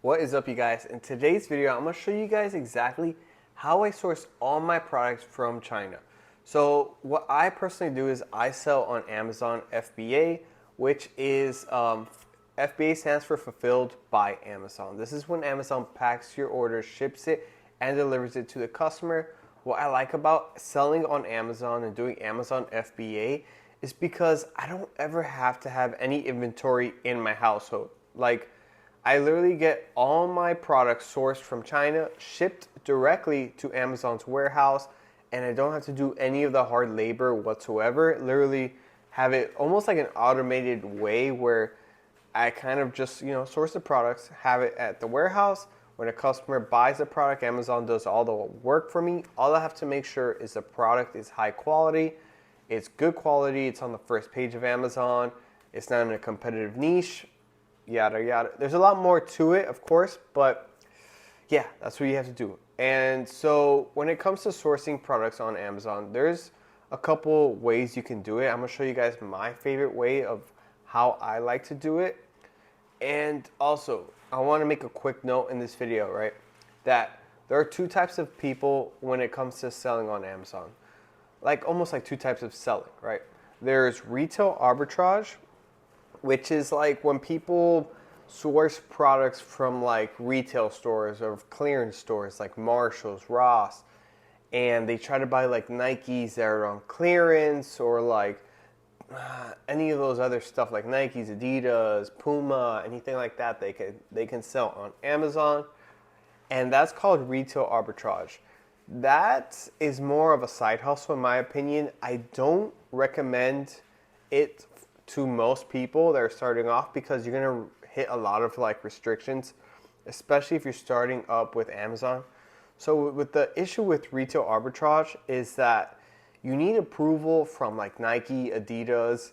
What is up, you guys? In today's video, I'm going to show you guys exactly how I source all my products from China. So what I personally do is I sell on Amazon FBA, which is FBA stands for Fulfilled by Amazon. This is when Amazon packs your order, ships it, and delivers it to the customer. What I like about selling on Amazon and doing Amazon FBA is because I don't ever have to have any inventory in my household. Like, I literally get all my products sourced from China, shipped directly to Amazon's warehouse, and I don't have to do any of the hard labor whatsoever. Literally have it almost like an automated way where I kind of just, source the products, have it at the warehouse. When a customer buys the product, Amazon does all the work for me. All I have to make sure is the product is high quality, it's good quality, it's on the first page of Amazon, it's not in a competitive niche, yada yada. There's a lot more to it, of course, but yeah, that's what you have to do. And so when it comes to sourcing products on Amazon, there's a couple ways you can do it. I'm gonna show you guys my favorite way of how I like to do it. And also, I want to make a quick note in this video, right? That there are two types of people when it comes to selling on Amazon. Like almost like two types of selling, right? There's retail arbitrage, which is like when people source products from like retail stores or clearance stores like Marshalls, Ross, and they try to buy like Nikes that are on clearance or like any of those other stuff like Nikes, Adidas, Puma, anything like that they can sell on Amazon, and that's called retail arbitrage. That is more of a side hustle in my opinion. I don't recommend it to most people that are starting off because you're gonna hit a lot of like restrictions, especially if you're starting up with Amazon. So with the issue with retail arbitrage is that you need approval from like Nike, Adidas,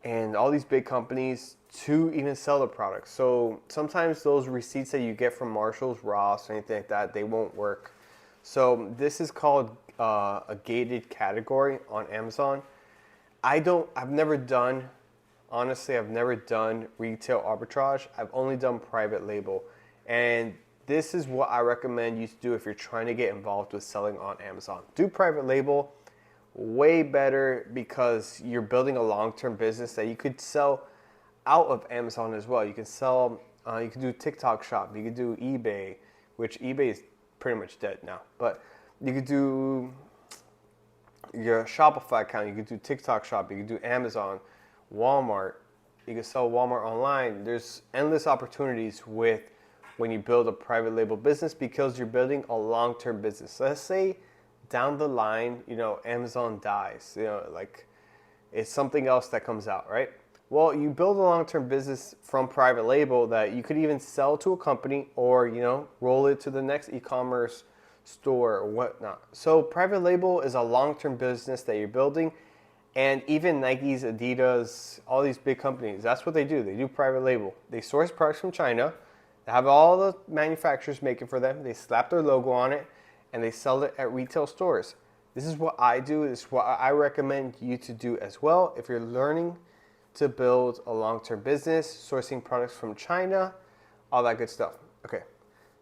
and all these big companies to even sell the product. So sometimes those receipts that you get from Marshalls, Ross, or anything like that, they won't work. So this is called a gated category on Amazon. I've never done retail arbitrage. I've only done private label. And this is what I recommend you to do if you're trying to get involved with selling on Amazon. Do private label. Way better because you're building a long-term business that you could sell out of Amazon as well. You can sell, you can do TikTok shop, you could do eBay, which eBay is pretty much dead now, but you could do your Shopify account, you could do TikTok shop, you could do Amazon, Walmart, you can sell Walmart online. There's endless opportunities with when you build a private label business because you're building a long-term business. So let's say down the line, Amazon dies, like it's something else that comes out, right? Well, you build a long-term business from private label that you could even sell to a company or, roll it to the next e-commerce store or whatnot. So private label is a long-term business that you're building, and even Nikes, Adidas, all these big companies, that's what they do. They do private label. They source products from China, they have all the manufacturers make it for them, they slap their logo on it, and they sell it at retail stores. This is what I do. This is what I recommend you to do as well if you're learning to build a long-term business, sourcing products from China, all that good stuff. Okay,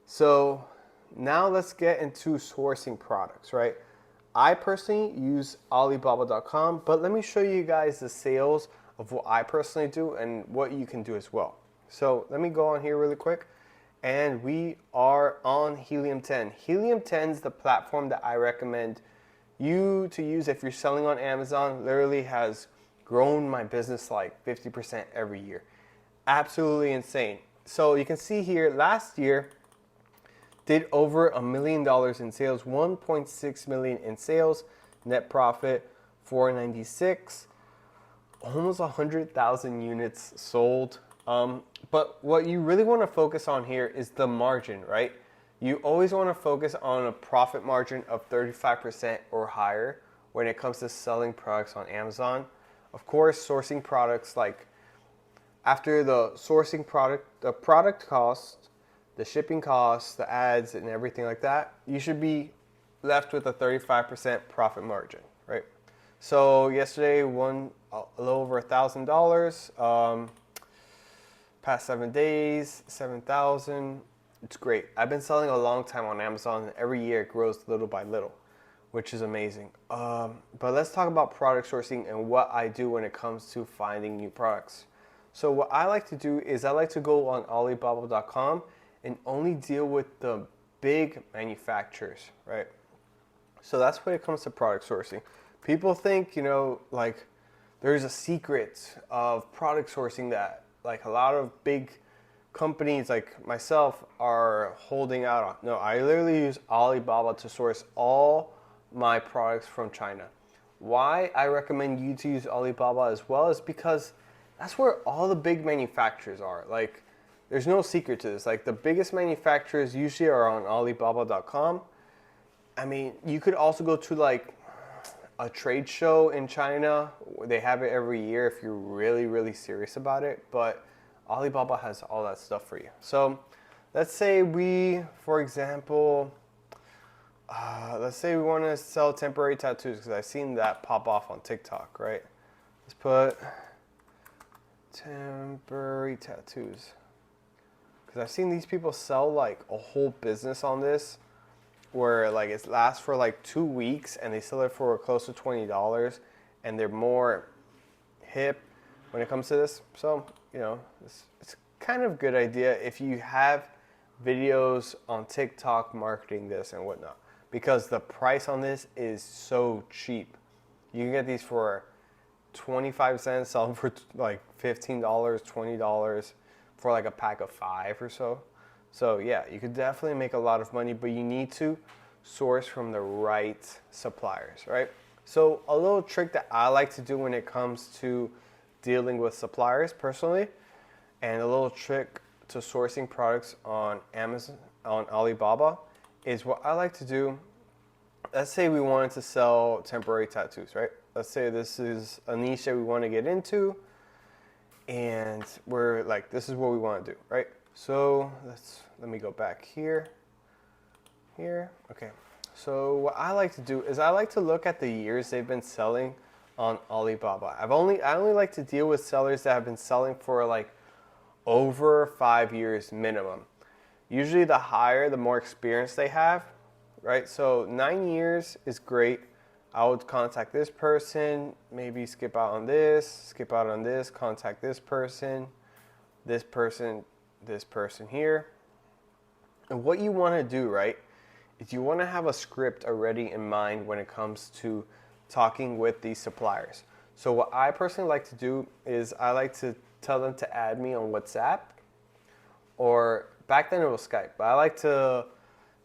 so now let's get into sourcing products, right? I personally use Alibaba.com, but let me show you guys the sales of what I personally do and what you can do as well. So let me go on here really quick. And we are on Helium10. Helium10 is the platform that I recommend you to use if you're selling on Amazon. Literally has grown my business like 50% every year. Absolutely insane. So you can see here, last year did over $1 million in sales, 1.6 million in sales, net profit 496, almost 100,000 units sold. But what you really want to focus on here is the margin, right? You always want to focus on a profit margin of 35% or higher when it comes to selling products on Amazon. Of course, sourcing products, like after the sourcing product, the product cost, the shipping costs, the ads, and everything like that, you should be left with a 35% profit margin, right? So yesterday won a little over $1,000. Past 7 days, 7,000. It's great. I've been selling a long time on Amazon, and every year it grows little by little, which is amazing. But let's talk about product sourcing and what I do when it comes to finding new products. So what I like to do is I like to go on Alibaba.com and only deal with the big manufacturers, right? So that's when it comes to product sourcing. People think, like there's a secret of product sourcing that like a lot of big companies like myself are holding out on. No, I literally use Alibaba to source all my products from China. Why I recommend you to use Alibaba as well is because that's where all the big manufacturers are. Like, there's no secret to this. Like, the biggest manufacturers usually are on Alibaba.com. I mean, you could also go to like a trade show in China. They have it every year if you're really, really serious about it. But Alibaba has all that stuff for you. So let's say we, for example, let's say we want to sell temporary tattoos because I've seen that pop off on TikTok, right? Let's put temporary tattoos because I've seen these people sell like a whole business on this where like it lasts for like 2 weeks and they sell it for close to $20 and they're more hip when it comes to this. So, it's kind of a good idea if you have videos on TikTok marketing this and whatnot, because the price on this is so cheap. You can get these for 25 cents, sell them for like $15, $20 for like a pack of 5 or so. So yeah, you could definitely make a lot of money, but you need to source from the right suppliers, right? So a little trick that I like to do when it comes to dealing with suppliers personally, and a little trick to sourcing products on Amazon, on Alibaba, is what I like to do. Let's say we wanted to sell temporary tattoos, right? Let's say this is a niche that we want to get into, and we're like, this is what we want to do, right? So let me go back here. Okay. So what I like to do is I like to look at the years they've been selling on Alibaba. I only like to deal with sellers that have been selling for like over 5 years minimum. Usually the higher, the more experience they have, right? So 9 years is great. I would contact this person, maybe skip out on this, contact this person here. And what you want to do, right, is you want to have a script already in mind when it comes to talking with these suppliers. So what I personally like to do is I like to tell them to add me on WhatsApp, or back then it was Skype, but I like to,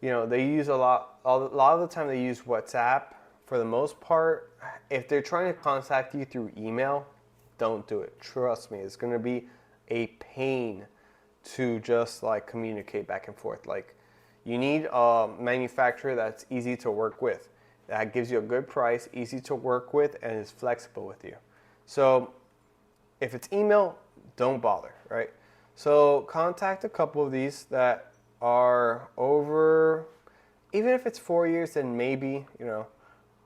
they use a lot of the time they use WhatsApp for the most part. If they're trying to contact you through email, don't do it. Trust me, it's going to be a pain to just like communicate back and forth. Like, you need a manufacturer that's easy to work with, that gives you a good price, easy to work with, and is flexible with you. So if it's email, don't bother, right? So contact a couple of these that are over, even if it's 4 years, then maybe,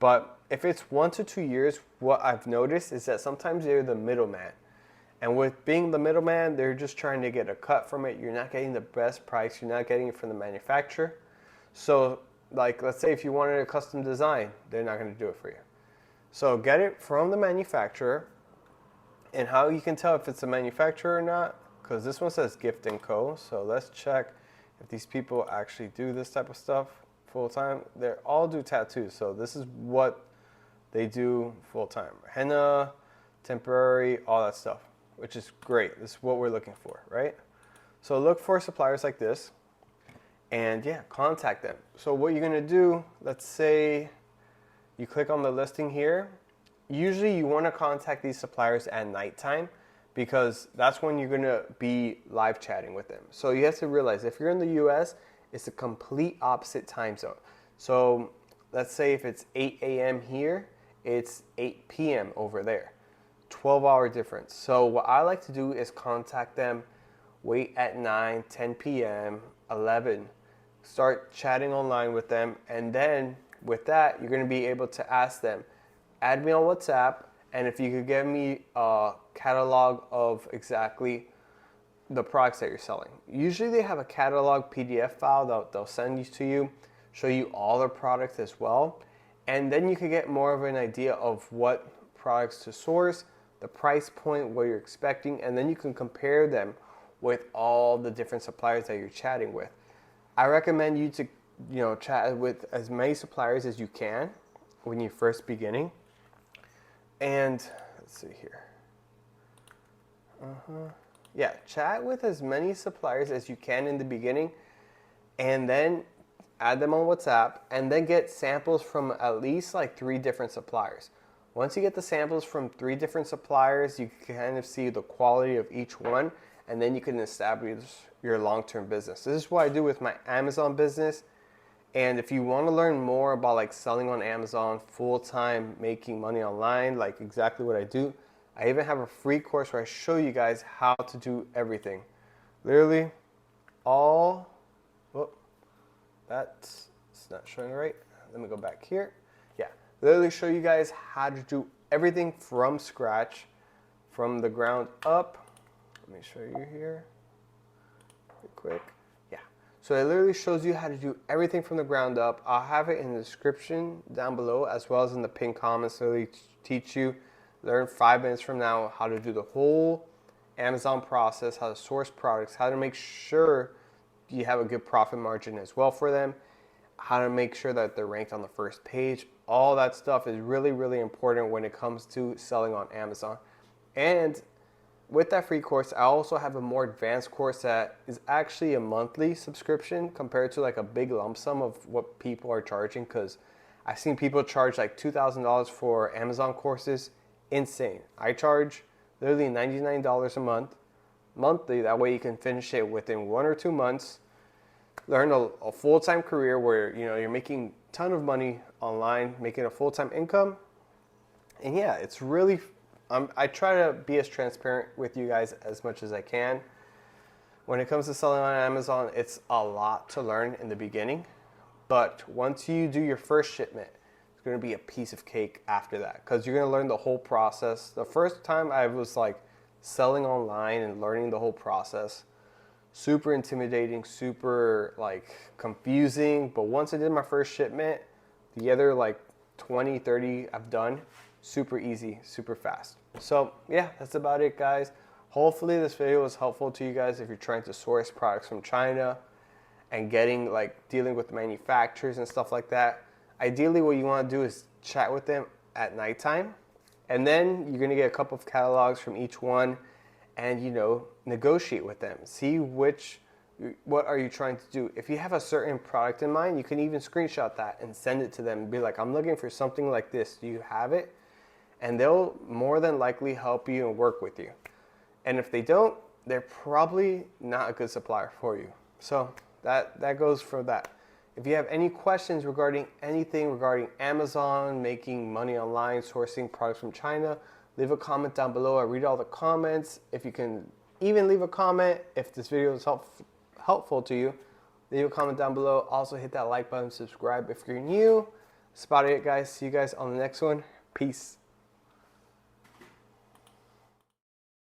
but if it's 1 to 2 years, what I've noticed is that sometimes they're the middleman. And with being the middleman, they're just trying to get a cut from it. You're not getting the best price. You're not getting it from the manufacturer. So, like, let's say if you wanted a custom design, they're not going to do it for you. So get it from the manufacturer. And how you can tell if it's a manufacturer or not, because this one says Gift & Co. So let's check if these people actually do this type of stuff full time. They all do tattoos. So this is what they do full time. Henna, temporary, all that stuff, which is great. This is what we're looking for, right? So look for suppliers like this and yeah, contact them. So what you're gonna do, let's say you click on the listing here. Usually you wanna contact these suppliers at nighttime because that's when you're gonna be live chatting with them. So you have to realize if you're in the US, it's a complete opposite time zone. So let's say if it's 8 a.m. here, it's 8 p.m. over there. 12-hour difference. So what I like to do is contact them, wait at 9, 10 p.m., 11, start chatting online with them, and then with that, you're going to be able to ask them, add me on WhatsApp, and if you could give me a catalog of exactly the products that you're selling. Usually they have a catalog PDF file that they'll send you to you, show you all their products as well. And then you can get more of an idea of what products to source, the price point, what you're expecting, and then you can compare them with all the different suppliers that you're chatting with. I recommend you to, chat with as many suppliers as you can when you're first beginning. And let's see here. Yeah, chat with as many suppliers as you can in the beginning, and then add them on WhatsApp, and then get samples from at least like 3 different suppliers. Once you get the samples from 3 different suppliers, you can kind of see the quality of each one, and then you can establish your long-term business. This is what I do with my Amazon business. And if you want to learn more about like selling on Amazon full-time, making money online, like exactly what I do, I even have a free course where I show you guys how to do everything. Literally that's not showing right. Let me go back here. Yeah, literally show you guys how to do everything from scratch, from the ground up. Let me show you here pretty quick. Yeah, so it literally shows you how to do everything from the ground up. I'll have it in the description down below, as well as in the pinned comments. Literally teach you, learn 5 minutes from now how to do the whole Amazon process, how to source products, how to make sure you have a good profit margin as well for them, how to make sure that they're ranked on the first page. All that stuff is really, really important when it comes to selling on Amazon. And with that free course, I also have a more advanced course that is actually a monthly subscription compared to like a big lump sum of what people are charging, because I've seen people charge like $2,000 for Amazon courses. Insane. I charge literally $99 a month, monthly. That way you can finish it within 1 or 2 months, learn a full-time career where you're making a ton of money online, making a full-time income. And yeah, it's really, I try to be as transparent with you guys as much as I can. When it comes to selling on Amazon, it's a lot to learn in the beginning, but once you do your first shipment, it's going to be a piece of cake after that, because you're going to learn the whole process. The first time I was like selling online and learning the whole process, super intimidating, super like confusing. But once I did my first shipment, the other like 20, 30 I've done, super easy, super fast. So yeah, that's about it, guys. Hopefully this video was helpful to you guys if you're trying to source products from China and dealing with manufacturers and stuff like that. Ideally, what you want to do is chat with them at nighttime, and then you're going to get a couple of catalogs from each one, and negotiate with them. See what are you trying to do. If you have a certain product in mind, you can even screenshot that and send it to them and be like, I'm looking for something like this. Do you have it? And they'll more than likely help you and work with you. And if they don't, they're probably not a good supplier for you. So that goes for that. If you have any questions regarding anything regarding Amazon, making money online, sourcing products from China, leave a comment down below. I read all the comments. If you can even leave a comment, if this video is helpful to you, leave a comment down below. Also hit that like button, subscribe if you're new. That's about it, guys. See you guys on the next one. Peace.